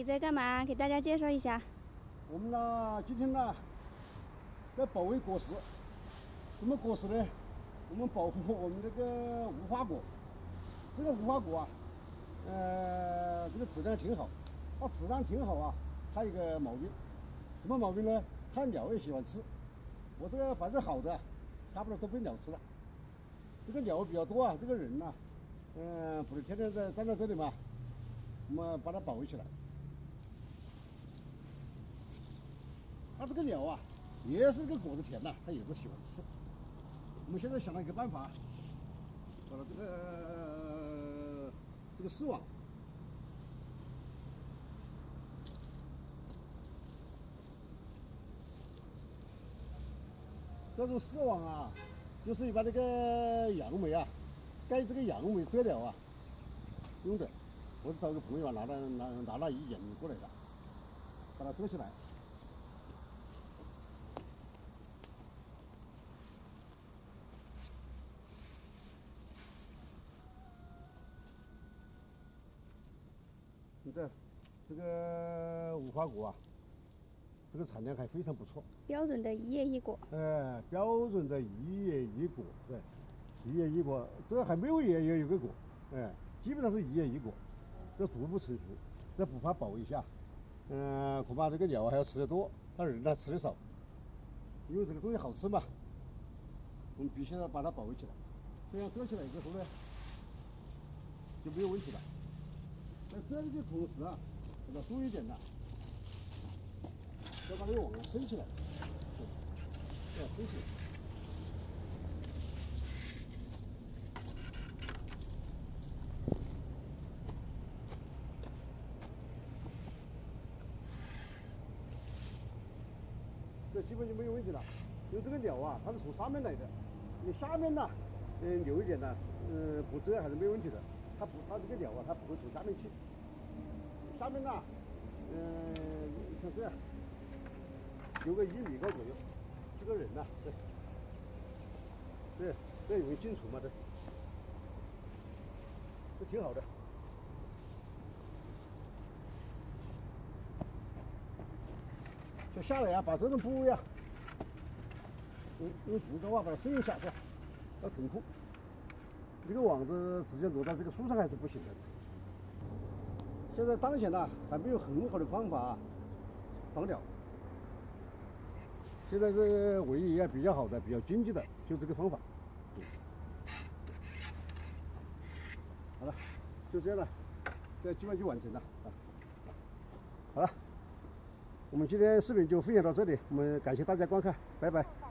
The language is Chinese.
在干嘛？给大家介绍一下。我们呢，今天呢，在保卫果实。什么果实呢？我们保护我们这个无花果。这个无花果啊，这个质量挺好。它质量挺好啊，它有一个毛病，什么毛病呢？它鸟也喜欢吃。我这个反正好的，差不多都被鸟吃了。这个鸟比较多啊，这个人呢，不是天天站在这里嘛，我们把它保卫起来。它这个鸟啊，也是这个果子甜呐，它也是喜欢吃。我们现在想了一个办法，把它这个丝网，这种丝网啊，就是把这个杨梅啊，盖这个杨梅遮了啊用的。我是找个朋友啊，拿了一眼过来的，把它遮起来。你看，这个无花果啊，这个产量还非常不错。标准的一叶一果。标准的一叶一果，对，一叶一果，这还没有也有个果，基本上是一叶一果，这逐步成熟，这不怕保一下，恐怕这个鸟还要吃得多，那人呢吃的少，因为这个东西好吃嘛，我们必须要把它保卫起来，这样遮起来之后呢，就没有问题了。在遮的同时啊，要注意一点的，要把这个网升起来，要升起来。这基本就没有问题了，因为这个鸟啊，它是从上面来的，你下面呢，留一点呢，不遮还是没有问题的。它这个鸟啊，它不会从下面去。下面呢，像这样，留个1米高左右。这个人呢，这容易进出嘛，这挺好的。就下来啊，把这种部位啊，用竹竿啊把它伸下去，要腾空。这个网子直接落到这个树上还是不行的。现在当前呢，还没有很好的方法防鸟。现在是唯一比较好的、比较经济的，就这个方法。好了，就这样了，这基本就完成了啊。好了，我们今天视频就分享到这里，我们感谢大家观看，拜拜。